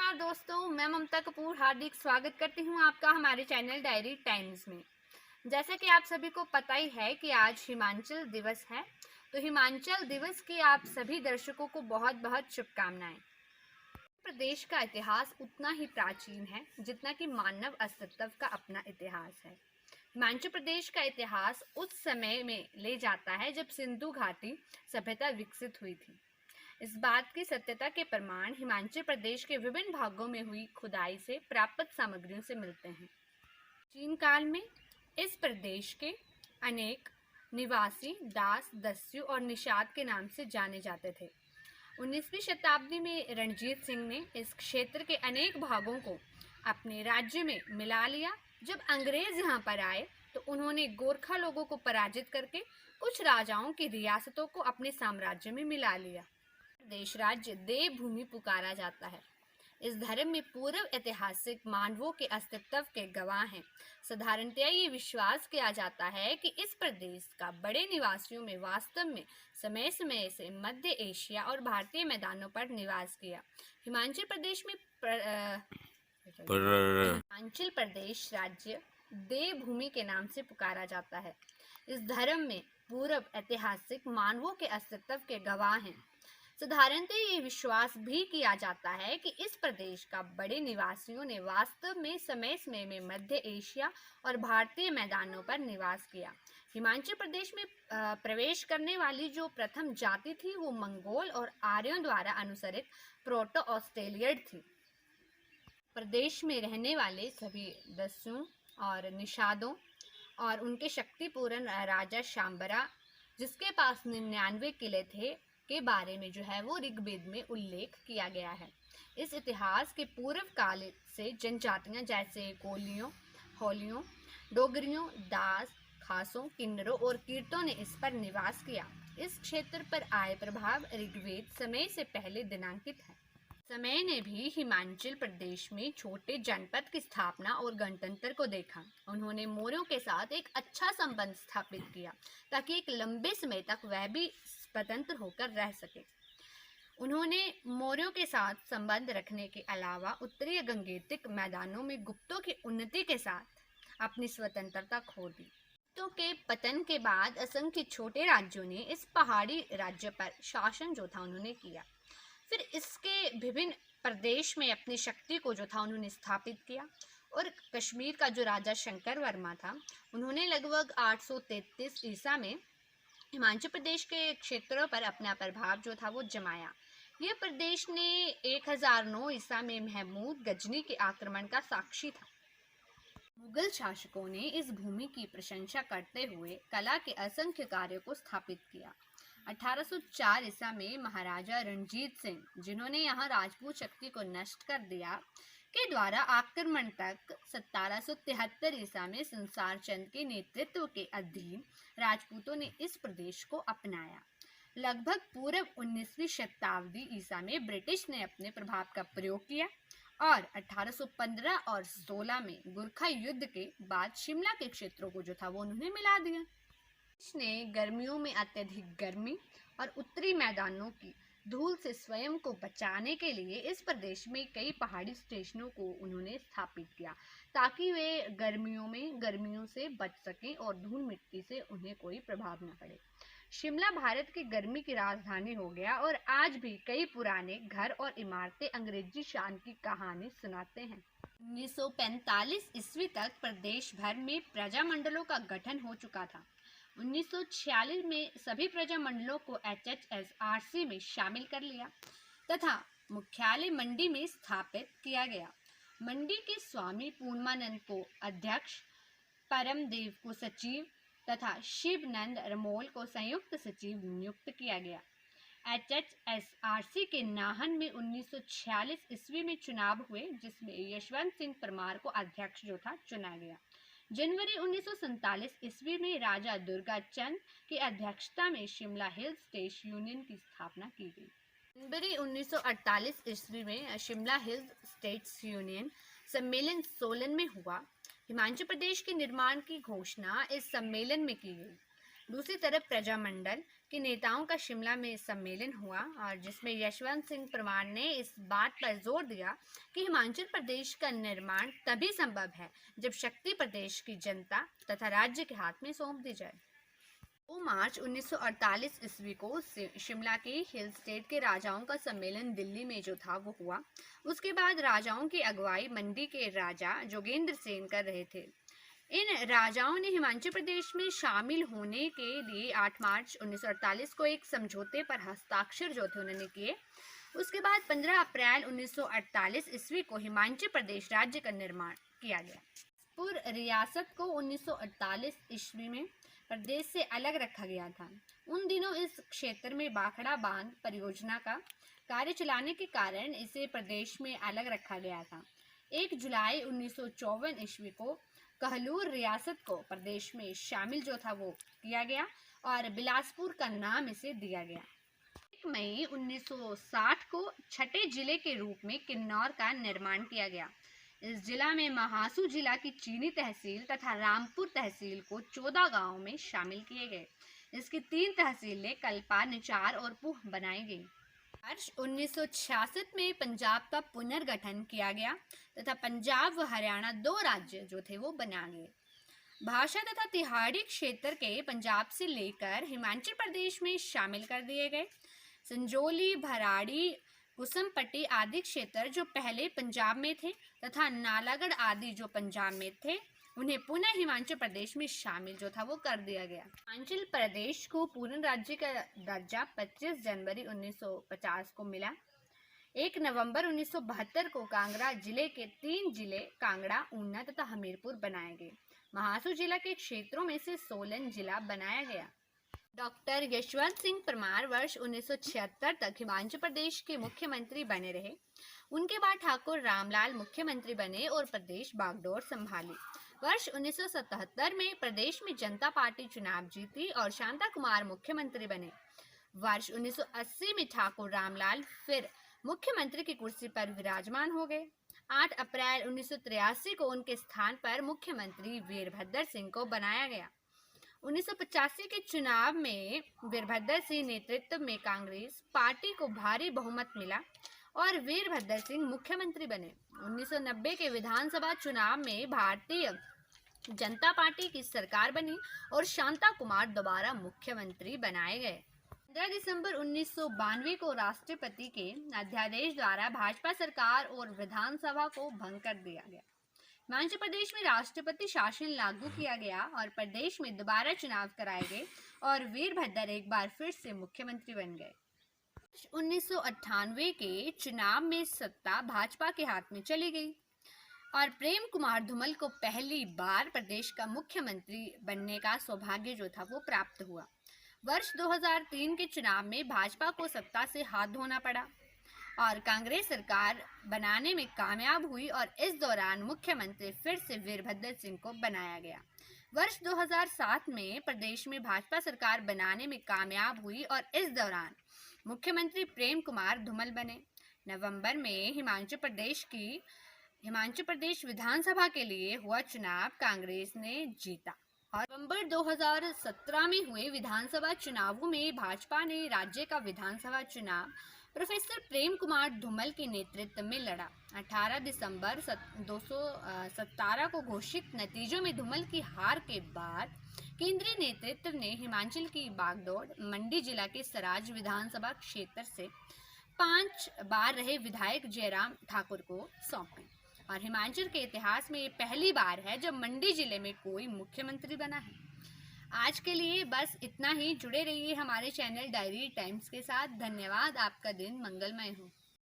नमस्कार दोस्तों, मैं ममता कपूर हार्दिक स्वागत करती हूं आपका हमारे चैनल डायरी टाइम्स में। जैसा कि आप सभी को पता ही है कि आज हिमाचल दिवस है, तो हिमाचल दिवस की आप सभी दर्शकों को बहुत बहुत शुभकामनाएं। प्रदेश का इतिहास उतना ही प्राचीन है जितना कि मानव अस्तित्व का अपना इतिहास है। हिमाचल प्रदेश का इतिहास उस समय में ले जाता है जब सिंधु घाटी सभ्यता विकसित हुई थी। इस बात की सत्यता के प्रमाण हिमाचल प्रदेश के विभिन्न भागों में हुई खुदाई से प्राप्त सामग्रियों से मिलते हैं। प्राचीन काल में इस प्रदेश के अनेक निवासी दास, दस्यु और निषाद के नाम से जाने जाते थे। 19वीं शताब्दी में रणजीत सिंह ने इस क्षेत्र के अनेक भागों को अपने राज्य में मिला लिया। जब अंग्रेज यहाँ पर आए तो उन्होंने गोरखा लोगों को पराजित करके कुछ राजाओं की रियासतों को अपने साम्राज्य में मिला लिया। देश राज्य देवभूमि पुकारा जाता है। इस धर्म में पूर्व ऐतिहासिक मानवों के अस्तित्व के गवाह हैं। साधारणतया ये विश्वास किया जाता है कि इस प्रदेश का बड़े निवासियों में वास्तव में समय समय से मध्य एशिया और भारतीय मैदानों पर निवास किया। हिमाचल प्रदेश राज्य देवभूमि के नाम से पुकारा जाता है। इस धर्म में पूर्व ऐतिहासिक मानवों के अस्तित्व के गवाह हैं। साधारणतः ये विश्वास भी किया जाता है कि इस प्रदेश का बड़े निवासियों ने वास्तव में समय समय में मध्य एशिया और भारतीय मैदानों पर निवास किया। हिमाचल प्रदेश में प्रवेश करने वाली जो प्रथम जाति थी वो मंगोल और आर्यों द्वारा अनुसरित प्रोटो ऑस्ट्रेलियड थी। प्रदेश में रहने वाले सभी दस्युओं और निषादों और उनके शक्तिपूर्ण राजा शांबरा, जिसके पास 99 किले थे, के बारे में जो है वो ऋग्वेद में उल्लेख किया गया है। इस इतिहास के पूर्व काल से जनजातियां जैसे कोलियों, होलियों, डोगरियों, दास, खासों, किन्नरों और कीर्तों ने इस पर निवास किया। इस क्षेत्र पर आए प्रभाव ऋग्वेद समय से पहले दिनांकित है। समय ने भी हिमाचल प्रदेश में छोटे जनपद की स्थापना और गणतंत्र को देखा। उन्होंने मौर्यों के साथ एक अच्छा संबंध स्थापित किया ताकि एक लंबे समय तक वह भी स्वतंत्र होकर रह सके। उन्होंने मौर्यों के साथ संबंध रखने के अलावा उत्तरी गंगेतिक मैदानों में गुप्तों की उन्नति के साथ अपनी स्वतंत्रता खो दी। गुप्तों के पतन के बाद असंख्य छोटे राज्यों ने इस पहाड़ी राज्य पर शासन जो था उन्होंने किया। फिर इसके विभिन्न प्रदेश में अपनी शक्ति को जो था उन्होंने स्थापित किया और कश्मीर का जो राजा शंकर वर्मा था उन्होंने लगभग 833 ईसा में हिमाचल प्रदेश के क्षेत्रों पर अपना प्रभाव जो था वो जमाया। यह प्रदेश ने 1009 ईसा में महमूद गजनी के आक्रमण का साक्षी था। मुगल शासकों ने इस भूमि की प्रशंसा करते हुए कला के असंख्य कार्यों को स्थापित किया। 1804 ईसा में महाराजा रणजीत सिंह, जिन्होंने यहाँ राजपूत शक्ति को नष्ट कर दिया, के द्वारा आक्रमण तक 1773 ईसा में संसार चंद के नेतृत्व के अधीन राजपूतों ने इस प्रदेश को अपनाया। लगभग पूर्व 19वीं शताब्दी ईसा में ब्रिटिश ने अपने प्रभाव का प्रयोग किया और 1815 और 16 में गोरखा युद्ध के बाद शिमला के क्षेत्रों को जो था वो उन्होंने मिला दिया। ने गर्मियों में अत्यधिक गर्मी और उत्तरी मैदानों की धूल से स्वयं को बचाने के लिए इस प्रदेश में कई पहाड़ी स्टेशनों को उन्होंने स्थापित किया ताकि वे गर्मियों से बच सकें और धूल मिट्टी से उन्हें कोई प्रभाव न पड़े। शिमला भारत की गर्मी की राजधानी हो गया और आज भी कई पुराने घर और इमारतें अंग्रेजी शान की कहानी सुनाते हैं। 1945 ईस्वी तक प्रदेश भर में प्रजामंडलों का गठन हो चुका था। 1946 में सभी प्रजामंडलों को HHSRC में शामिल कर लिया तथा मुख्यालय मंडी में स्थापित किया गया। मंडी के स्वामी पूर्णानंद को अध्यक्ष, परमदेव को सचिव तथा शिवनंद रमोल को संयुक्त सचिव नियुक्त किया गया। HHSRC के नाहन में 1946 ईस्वी में चुनाव हुए जिसमें यशवंत सिंह परमार को अध्यक्ष जो था चुना गया। जनवरी 1947 ईस्वी में राजा दुर्गाचंद की अध्यक्षता में शिमला हिल्स स्टेट यूनियन की स्थापना की गई। जनवरी 1948 ईस्वी में शिमला हिल्स स्टेट्स यूनियन सम्मेलन सोलन में हुआ। हिमाचल प्रदेश के निर्माण की घोषणा इस सम्मेलन में की गई। दूसरी तरफ प्रजामंडल के नेताओं का शिमला में सम्मेलन हुआ और जिसमें यशवंत सिंह परमार ने इस बात पर जोर दिया कि हिमाचल प्रदेश का निर्माण तभी संभव है जब शक्ति प्रदेश की जनता तथा राज्य के हाथ में सौंप दी जाए। 2 मार्च 1948 ईस्वी को शिमला के हिल स्टेट के राजाओं का सम्मेलन दिल्ली में जो था वो हुआ। उसके बाद राजाओं की अगुवाई मंडी के राजा जोगेंद्र सेन कर रहे थे। इन राजाओं ने हिमाचल प्रदेश में शामिल होने के लिए 8 मार्च 1948 को एक समझौते पर हस्ताक्षर जो थे उन्होंने किए। उसके बाद 15 अप्रैल 1948 ईस्वी को हिमाचल प्रदेश राज्य का निर्माण किया गया। पूर्व रियासत को 1948 ईस्वी में प्रदेश से अलग रखा गया था। उन दिनों इस क्षेत्र में बाखड़ा बांध परियोजना का कार्य चलाने के कारण इसे प्रदेश में अलग रखा गया था। 1 जुलाई 1954 ईस्वी को कहलूर रियासत को प्रदेश में शामिल जो था वो किया गया और बिलासपुर का नाम इसे दिया गया। 1 मई 1960 को छठे जिले के रूप में किन्नौर का निर्माण किया गया। इस जिला में महासू जिला की चीनी तहसील तथा रामपुर तहसील को 14 गांवों में शामिल किए गए। इसकी 3 तहसीलें कल्पा, निचार और पूह बनाई गई। वर्ष 1966 में पंजाब का पुनर्गठन किया गया तथा पंजाब व हरियाणा 2 राज्य जो थे वो बना गए। भाषा तथा तिहाड़ी क्षेत्र के पंजाब से लेकर हिमाचल प्रदेश में शामिल कर दिए गए। संजौली, भराड़ी, कुसुमपट्टी आदि क्षेत्र जो पहले पंजाब में थे तथा नालागढ़ आदि जो पंजाब में थे उन्हें पुनः हिमाचल प्रदेश में शामिल जो था वो कर दिया गया। हिमाचल प्रदेश को पूर्ण राज्य का दर्जा 25 जनवरी 1950 को मिला। 1 नवंबर 1972 को कांगड़ा जिले के 3 जिले कांगड़ा, ऊना तथा हमीरपुर बनाए गए। महासू जिला के क्षेत्रों में से सोलन जिला बनाया गया। डॉक्टर यशवंत सिंह परमार वर्ष 1976 तक हिमाचल प्रदेश के मुख्यमंत्री बने रहे। उनके बाद ठाकुर रामलाल मुख्यमंत्री बने और प्रदेश बागडोर संभाली। वर्ष 1977 में प्रदेश में जनता पार्टी चुनाव जीती और शांता कुमार मुख्यमंत्री बने। वर्ष 1980 में ठाकुर रामलाल फिर मुख्यमंत्री की कुर्सी पर विराजमान हो गए। 8 अप्रैल 1983 को उनके स्थान पर मुख्यमंत्री वीरभद्र सिंह को बनाया गया। 1985 के चुनाव में वीरभद्र सिंह नेतृत्व में कांग्रेस पार्टी को भारी बहुमत मिला और वीरभद्र सिंह मुख्यमंत्री बने। 1990 के विधानसभा चुनाव में भारतीय जनता पार्टी की सरकार बनी और शांता कुमार दोबारा मुख्यमंत्री बनाए गए। 15 दिसंबर 1992 को राष्ट्रपति के अध्यादेश द्वारा भाजपा सरकार और विधानसभा को भंग कर दिया गया। हिमाचल प्रदेश में राष्ट्रपति शासन लागू किया गया और प्रदेश में दोबारा चुनाव कराए गए और वीरभद्र एक बार फिर से मुख्यमंत्री बन गए। 1998 के चुनाव में सत्ता भाजपा के हाथ में चली गई और प्रेम कुमार धूमल को पहली बार प्रदेश का मुख्यमंत्री बनने का सौभाग्य जो था वो प्राप्त हुआ। वर्ष 2003 के चुनाव में भाजपा को सत्ता से हाथ धोना पड़ा और कांग्रेस सरकार बनाने में कामयाब हुई और इस दौरान मुख्यमंत्री फिर से वीरभद्र सिंह को बनाया गया। वर्ष 2007 में प्रदेश में भाजपा सरकार बनाने में कामयाब हुई और इस दौरान मुख्यमंत्री प्रेम कुमार धूमल बने। नवंबर में हिमाचल प्रदेश विधानसभा के लिए हुआ चुनाव कांग्रेस ने जीता और नवंबर 2017 में हुए विधानसभा चुनावों में भाजपा ने राज्य का विधानसभा चुनाव प्रोफेसर प्रेम कुमार धूमल के नेतृत्व में लड़ा। 18 दिसंबर 2017 को घोषित नतीजों में धूमल की हार के बाद केंद्रीय नेतृत्व ने हिमाचल की बागडोर मंडी जिला के सराज विधानसभा क्षेत्र से 5 बार रहे विधायक जयराम ठाकुर को सौंपी और हिमाचल के इतिहास में ये पहली बार है जब मंडी जिले में कोई मुख्यमंत्री बना है। आज के लिए बस इतना ही। जुड़े रहिए हमारे चैनल डायरी टाइम्स के साथ। धन्यवाद। आपका दिन मंगलमय हो।